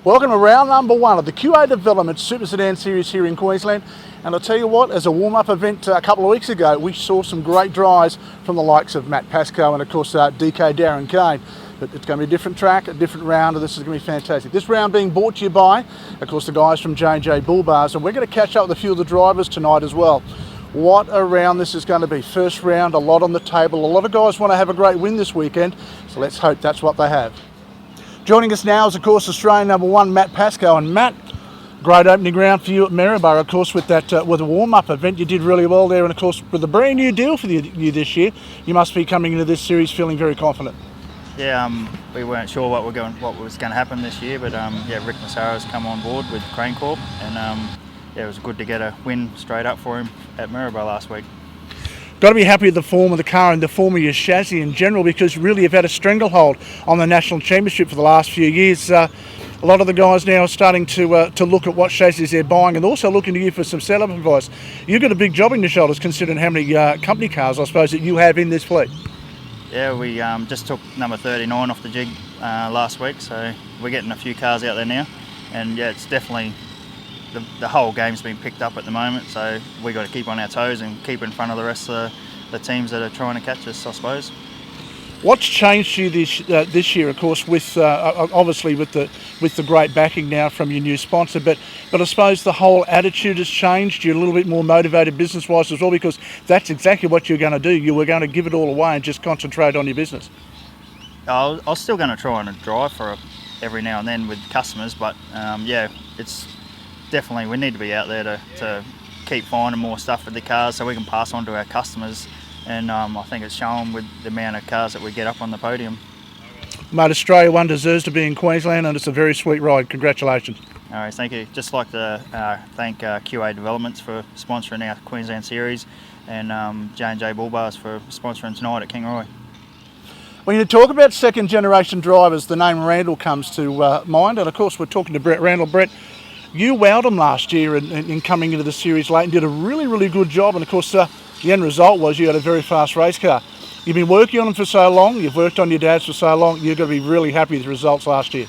Welcome to round number one of the QA Development Super Sedan Series here in Queensland. And I'll tell you what, as a warm-up event a couple of weeks ago, we saw some great drives from the likes of Matt Pascoe and of course DK Darren Kane. But it's going to be a different track, a different round, and this is going to be fantastic. This round being brought to you by, of course, the guys from J&J Bull Bars, and we're going to catch up with a few of the drivers tonight as well. What a round this is going to be. First round, a lot on the table. A lot of guys want to have a great win this weekend, so let's hope that's what they have. Joining us now is, of course, Australian number one, Matt Pascoe. And Matt, great opening round for you at Maryborough, of course, with that with a warm-up event. You did really well there, and of course, with a brand new deal for you this year, you must be coming into this series feeling very confident. Yeah, we weren't sure what was going to happen this year, but Rick Massaro's come on board with Crane Corp, and it was good to get a win straight up for him at Maryborough last week. Got to be happy with the form of the car and the form of your chassis in general, because really you've had a stranglehold on the National Championship for the last few years. A lot of the guys now are starting to look at what chassis they're buying and also looking to you for some setup advice. You've got a big job in your shoulders considering how many company cars, I suppose, that you have in this fleet. Yeah, we just took number 39 off the jig last week, so we're getting a few cars out there now. And yeah, it's definitely, the whole game's been picked up at the moment, so we got to keep on our toes and keep in front of the rest of the teams that are trying to catch us, I suppose. What's changed you this year, of course, with obviously with the great backing now from your new sponsor, but I suppose the whole attitude has changed. You're a little bit more motivated business-wise as well, because that's exactly what you're going to do. You were going to give it all away and just concentrate on your business. I was still going to try and drive for every now and then with customers, but it's definitely, we need to be out there to keep finding more stuff with the cars so we can pass on to our customers, and I think it's shown with the amount of cars that we get up on the podium. Mate, Australia 1 deserves to be in Queensland, and it's a very sweet ride. Congratulations. All right, thank you. Just like to thank QA Developments for sponsoring our Queensland Series, and J&J Bull Bars for sponsoring tonight at Kingaroy. When you talk about second generation drivers, the name Randall comes to mind, and of course we're talking to Brett Randall. Brett, you wowed him last year in coming into the series late and did a really, really good job, and of course the end result was you had a very fast race car. You've been working on them for so long, you've worked on your dad's for so long, you're going to be really happy with the results last year.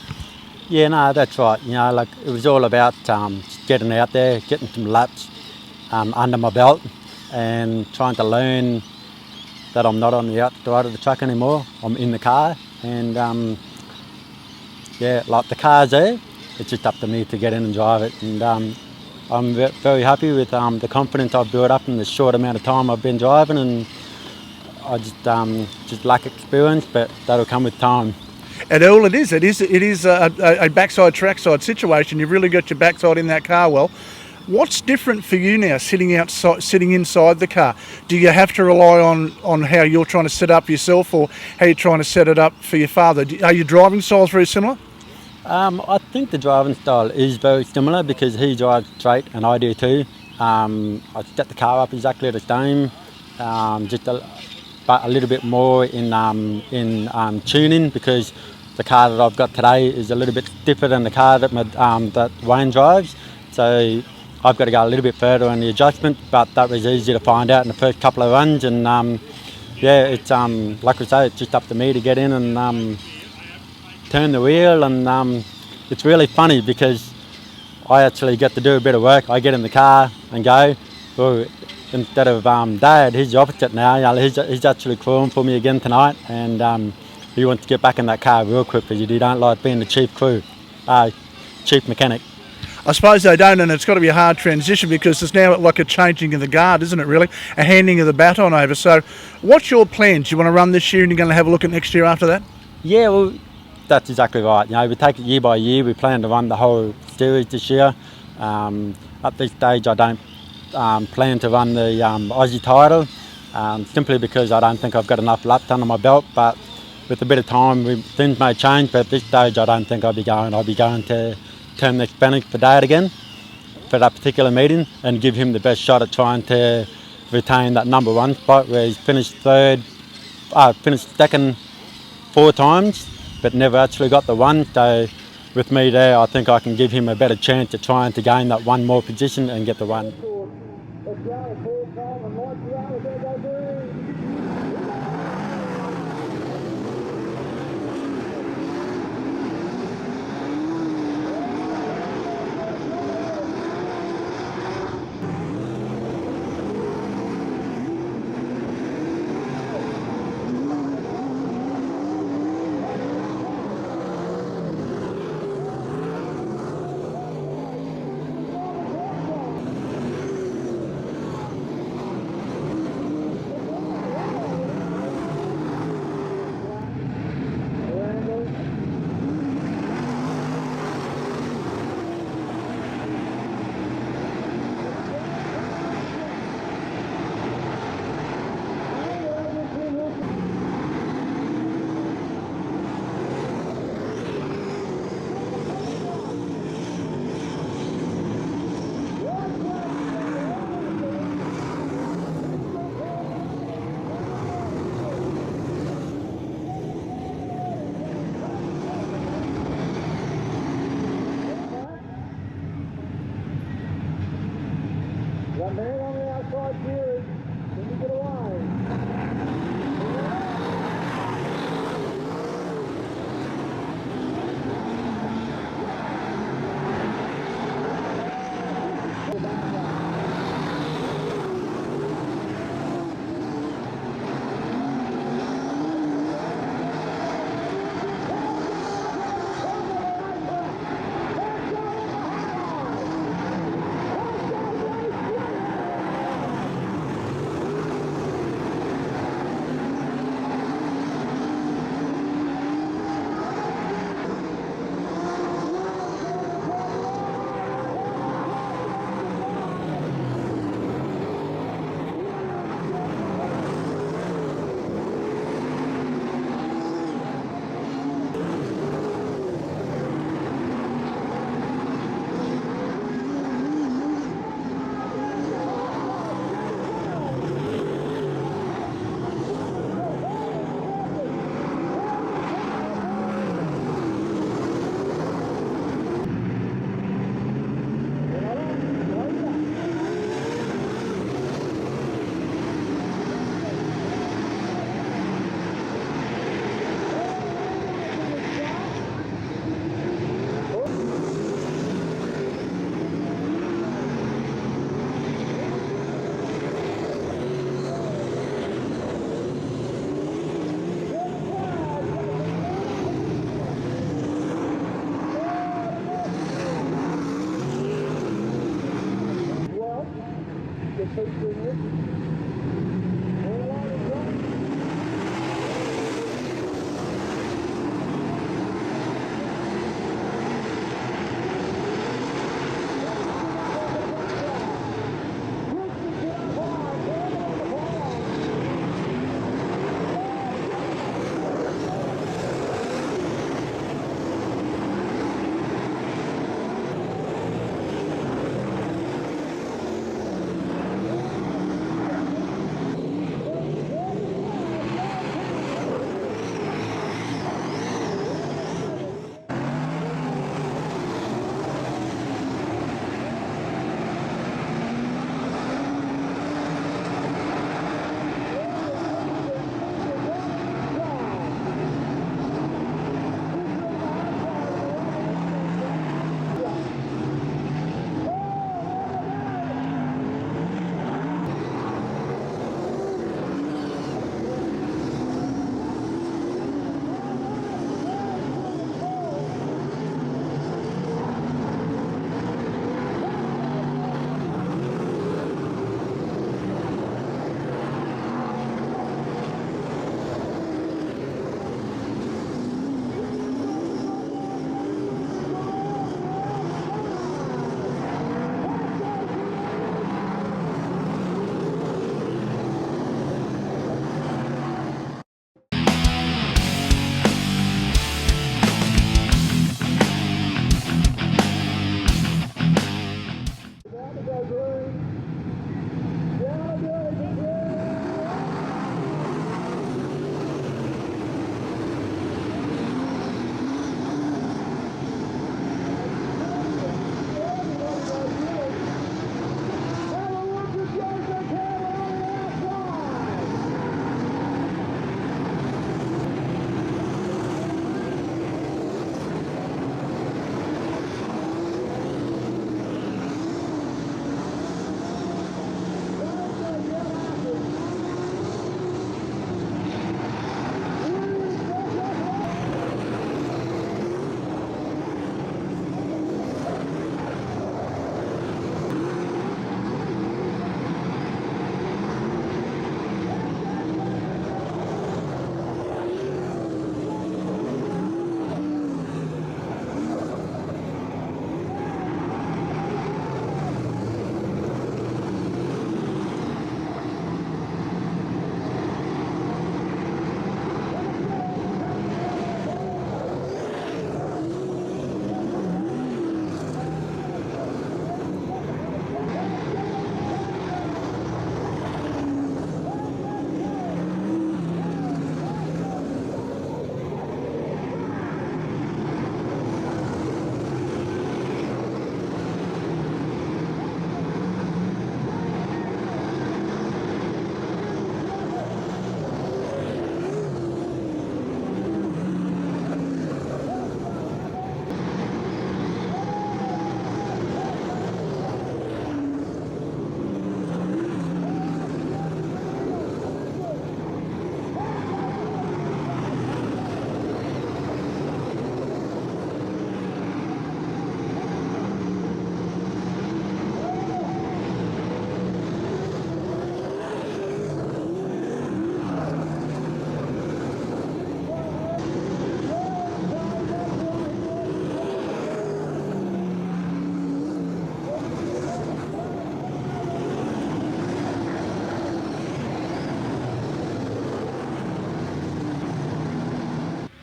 Yeah, no, that's right. You know, like, it was all about getting out there, getting some laps under my belt, and trying to learn that I'm not on the outside of the track anymore. I'm in the car, and like, the car's there. It's just up to me to get in and drive it, and I'm very happy with the confidence I've built up in the short amount of time I've been driving, and I just lack experience, but that'll come with time. And all it is a backside trackside situation. You've really got your backside in that car well. What's different for you now, sitting inside the car? Do you have to rely on how you're trying to set up yourself, or how you're trying to set it up for your father? Are your driving styles very similar? I think the driving style is very similar, because he drives straight and I do too. I set the car up exactly the same, but a little bit more in tuning, because the car that I've got today is a little bit stiffer than the car that Wayne drives. So I've got to go a little bit further on the adjustment, but that was easy to find out in the first couple of runs. And it's like we say, it's just up to me to get in and turn the wheel, and it's really funny because I actually get to do a bit of work. I get in the car and go. Well, instead of Dad, he's the opposite now. You know, he's actually crewing for me again tonight, and he wants to get back in that car real quick, because you don't like being the chief mechanic. I suppose they don't, and it's got to be a hard transition, because there's now like a changing of the guard, isn't it, really? A handing of the baton over. So what's your plans? You want to run this year and you're going to have a look at next year after that? Yeah, well, that's exactly right. You know, we take it year by year. We plan to run the whole series this year. At this stage, I don't plan to run the Aussie title, simply because I don't think I've got enough laps under my belt. But with a bit of time, things may change. But at this stage, I don't think I'll be going. I'll be going to turn the Spanish for Dad again for that particular meeting, and give him the best shot at trying to retain that number one spot, where he's finished second 4 times, but never actually got the one. So with me there, I think I can give him a better chance at trying to gain that one more position and get the one. That man on the outside gear, can you get away?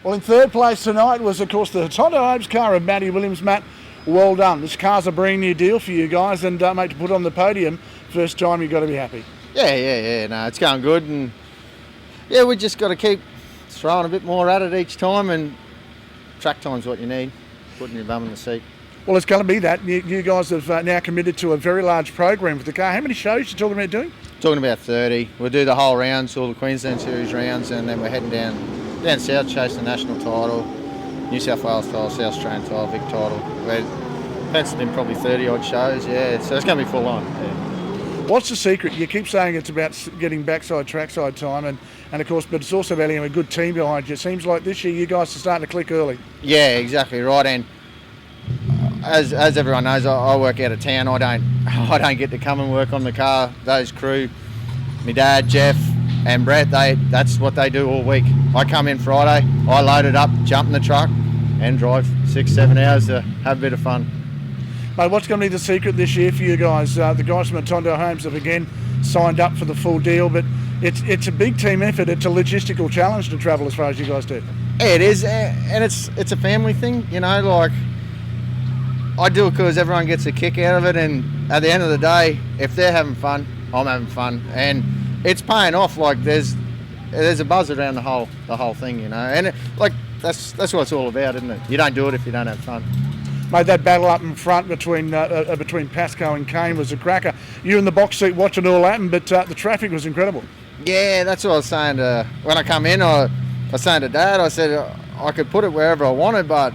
Well, in third place tonight was, of course, the Tondo Homes car of Matty Williams. Matt, well done. This car's a brand new deal for you guys, and mate, to put on the podium first time, you've got to be happy. Yeah. No, it's going good, and yeah, we just got to keep throwing a bit more at it each time, and track time's what you need, putting your bum in the seat. Well, it's going to be that. You guys have now committed to a very large program with the car. How many shows are you talking about doing? Talking about 30. We'll do the whole rounds, all the Queensland Series rounds, and then we're heading down south, chase the national title, New South Wales title, South Australian title, Vic title. We're penciled in probably 30 odd shows, yeah, so it's going to be full on. Yeah. What's the secret? You keep saying it's about getting backside, trackside time, and of course, but it's also about having a good team behind you. It seems like this year you guys are starting to click early. Yeah, exactly right, and as everyone knows, I work out of town. I don't get to come and work on the car. Those crew, my dad, Jeff, and Brett, that's what they do all week. I come in Friday, I load it up, jump in the truck, and drive 6-7 hours to have a bit of fun. Mate, what's going to be the secret this year for you guys? The guys from Tondo Homes have again signed up for the full deal, but it's a big team effort. It's a logistical challenge to travel as far as you guys do. Yeah, it is, and it's a family thing, you know. Like, I do it because everyone gets a kick out of it, and at the end of the day, if they're having fun, I'm having fun, and it's paying off. Like, there's a buzz around the whole thing, you know, and that's what it's all about, isn't it? You don't do it if you don't have fun. Mate, that battle up in front between Pascoe and Kane was a cracker. You in the box seat watching it all happen, but the traffic was incredible. Yeah, that's what I was saying. When I come in, I was saying to Dad, I said I could put it wherever I wanted, but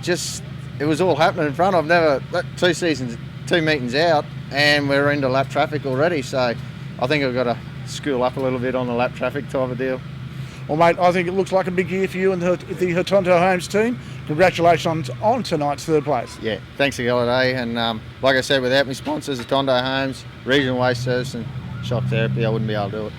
just it was all happening in front. I've never 2 meetings out, and we're into lap traffic already. So I think I've got to school up a little bit on the lap traffic type of deal. Well, mate, I think it looks like a big year for you and the Tondo Homes team. Congratulations on tonight's third place. Yeah, thanks again, and like I said, without my sponsors, the Tondo Homes, Regional Waste Service and Shock Therapy, I wouldn't be able to do it.